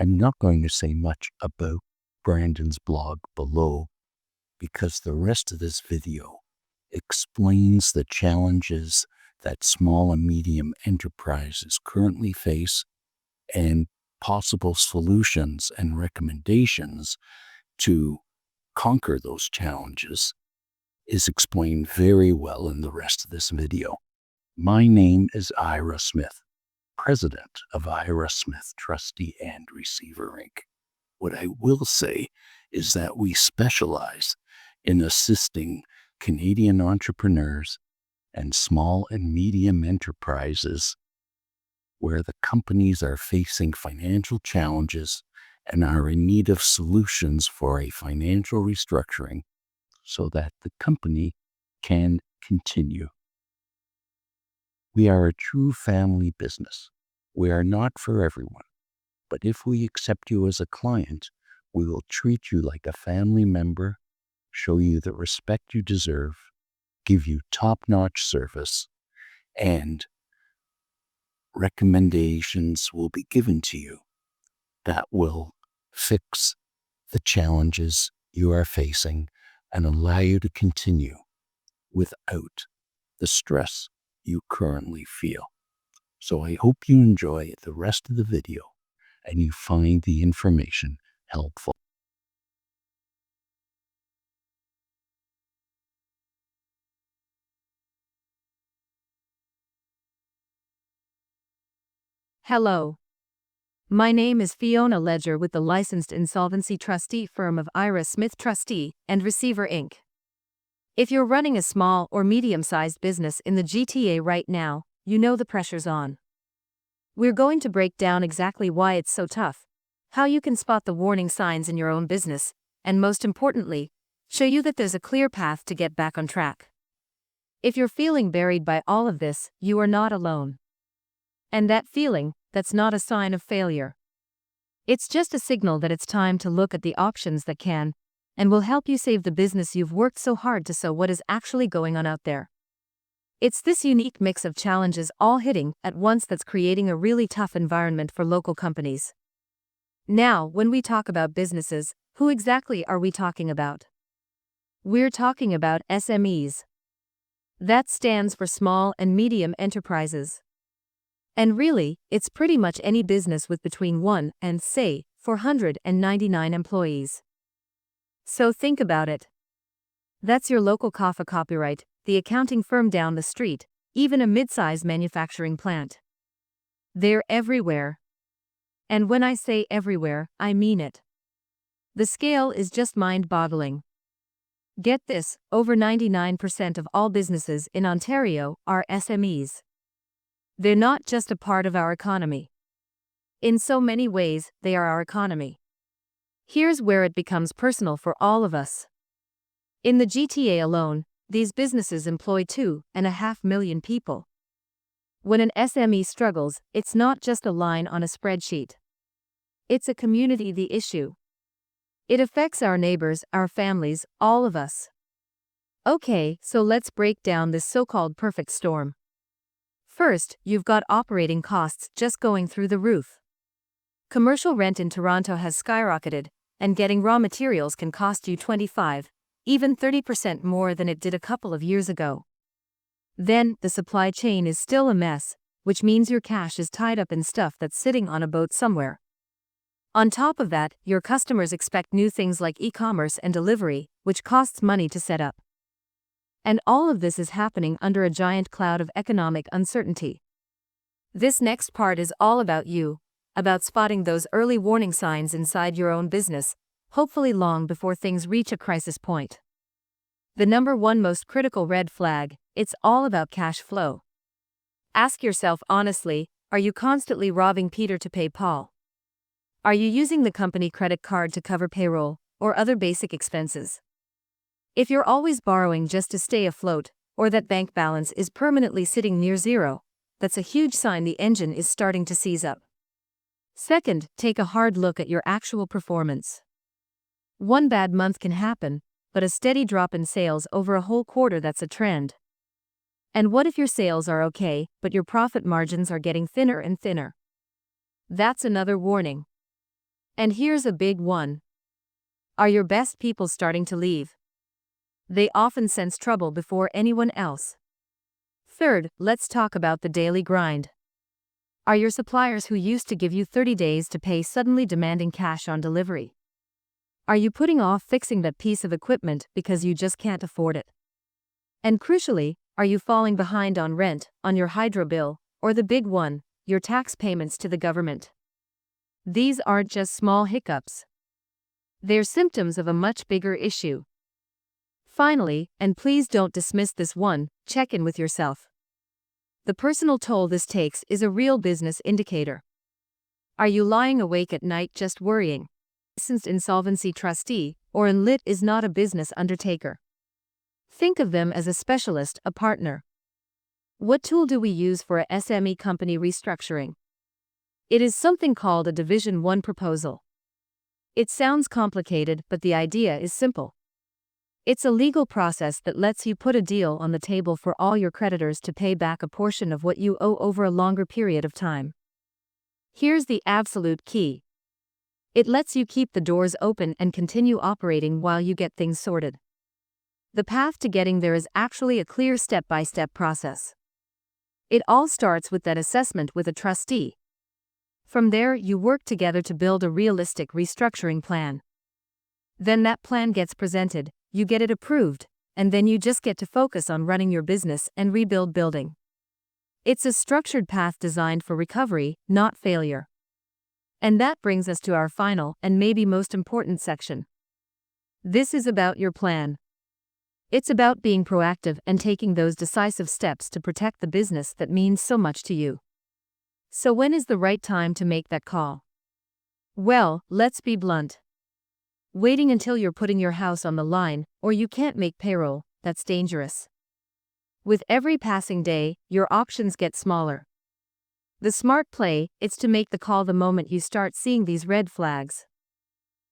I'm not going to say much about Brandon's blog below because the rest of this video explains the challenges that small and medium enterprises currently face and possible solutions and recommendations to conquer those challenges is explained very well in the rest of this video. My name is Ira Smith, president of Ira Smith Trustee and Receiver Inc. What I will say is that we specialize in assisting Canadian entrepreneurs and small and medium enterprises where the companies are facing financial challenges and are in need of solutions for a financial restructuring so that the company can continue. We are a true family business. We are not for everyone, but if we accept you as a client, we will treat you like a family member, show you the respect you deserve, give you top-notch service, and recommendations will be given to you that will fix the challenges you are facing and allow you to continue without the stress you currently feel. So I hope you enjoy the rest of the video and you find the information helpful. Hello. My name is Fiona Ledger with the licensed insolvency trustee firm of Ira Smith Trustee and Receiver Inc. If you're running a small or medium-sized business in the GTA right now, you know the pressure's on. We're going to break down exactly why it's so tough, how you can spot the warning signs in your own business, and most importantly, show you that there's a clear path to get back on track. If you're feeling buried by all of this, you are not alone. And that feeling, that's not a sign of failure. It's just a signal that it's time to look at the options that can and will help you save the business you've worked so hard to. So what is actually going on out there? It's this unique mix of challenges all hitting at once that's creating a really tough environment for local companies. Now, when we talk about businesses, who exactly are we talking about? We're talking about SMEs. That stands for small and medium enterprises. And really, it's pretty much any business with between 1 and, say, 499 employees. So think about it. That's your local coffee copyright, the accounting firm down the street, even a mid-size manufacturing plant. They're everywhere. And when I say everywhere, I mean it. The scale is just mind-boggling. Get this, over 99% of all businesses in Ontario are SMEs. They're not just a part of our economy. In so many ways, they are our economy. Here's where it becomes personal for all of us. In the GTA alone, these businesses employ 2.5 million people. When an SME struggles, it's not just a line on a spreadsheet. It's a community issue. It affects our neighbors, our families, all of us. Okay, so let's break down this so-called perfect storm. First, you've got operating costs just going through the roof. Commercial rent in Toronto has skyrocketed, and getting raw materials can cost you 25, even 30% more than it did a couple of years ago. Then, the supply chain is still a mess, which means your cash is tied up in stuff that's sitting on a boat somewhere. On top of that, your customers expect new things like e-commerce and delivery, which costs money to set up. And all of this is happening under a giant cloud of economic uncertainty. This next part is all about you, about spotting those early warning signs inside your own business, hopefully long before things reach a crisis point. The number one most critical red flag, it's all about cash flow. Ask yourself honestly, are you constantly robbing Peter to pay Paul? Are you using the company credit card to cover payroll or other basic expenses? If you're always borrowing just to stay afloat, or that bank balance is permanently sitting near zero, that's a huge sign the engine is starting to seize up. Second, take a hard look at your actual performance. One bad month can happen, but a steady drop in sales over a whole quarter, that's a trend. And what if your sales are okay, but your profit margins are getting thinner and thinner? That's another warning. And here's a big one. Are your best people starting to leave? They often sense trouble before anyone else. Third, let's talk about the daily grind. Are your suppliers who used to give you 30 days to pay suddenly demanding cash on delivery? Are you putting off fixing that piece of equipment because you just can't afford it? And crucially, are you falling behind on rent, on your hydro bill, or the big one, your tax payments to the government? These aren't just small hiccups. They're symptoms of a much bigger issue. Finally, and please don't dismiss this one, check in with yourself. The personal toll this takes is a real business indicator. Are you lying awake at night just worrying? Licensed insolvency trustee, or INLIT, is not a business undertaker. Think of them as a specialist, a partner. What tool do we use for a SME company restructuring? It is something called a Division 1 proposal. It sounds complicated, but the idea is simple. It's a legal process that lets you put a deal on the table for all your creditors to pay back a portion of what you owe over a longer period of time. Here's the absolute key. It lets you keep the doors open and continue operating while you get things sorted. The path to getting there is actually a clear step-by-step process. It all starts with that assessment with a trustee. From there, you work together to build a realistic restructuring plan. Then that plan gets presented, you get it approved, and then you just get to focus on running your business and rebuild building. It's a structured path designed for recovery, not failure. And that brings us to our final and maybe most important section. This is about your plan. It's about being proactive and taking those decisive steps to protect the business that means so much to you. So when is the right time to make that call? Well, let's be blunt. Waiting until you're putting your house on the line, or you can't make payroll, that's dangerous. With every passing day, your options get smaller. The smart play is to make the call the moment you start seeing these red flags.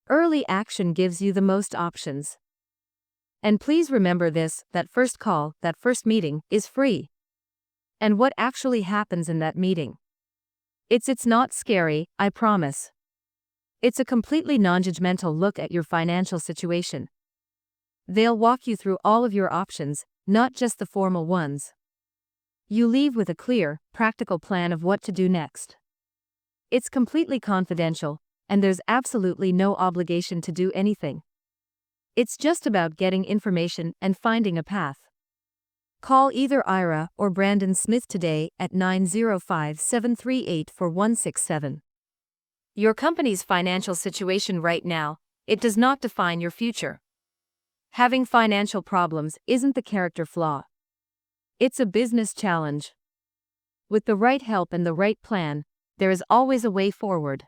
Early action gives you the most options. And please remember this, that first call, that first meeting, is free. And what actually happens in that meeting? It's not scary, I promise. It's a completely non-judgmental look at your financial situation. They'll walk you through all of your options, not just the formal ones. You leave with a clear, practical plan of what to do next. It's completely confidential, and there's absolutely no obligation to do anything. It's just about getting information and finding a path. Call either Ira or Brandon Smith today at 905-738-4167. Your company's financial situation right now, it does not define your future. Having financial problems isn't the character flaw. It's a business challenge. With the right help and the right plan, there is always a way forward.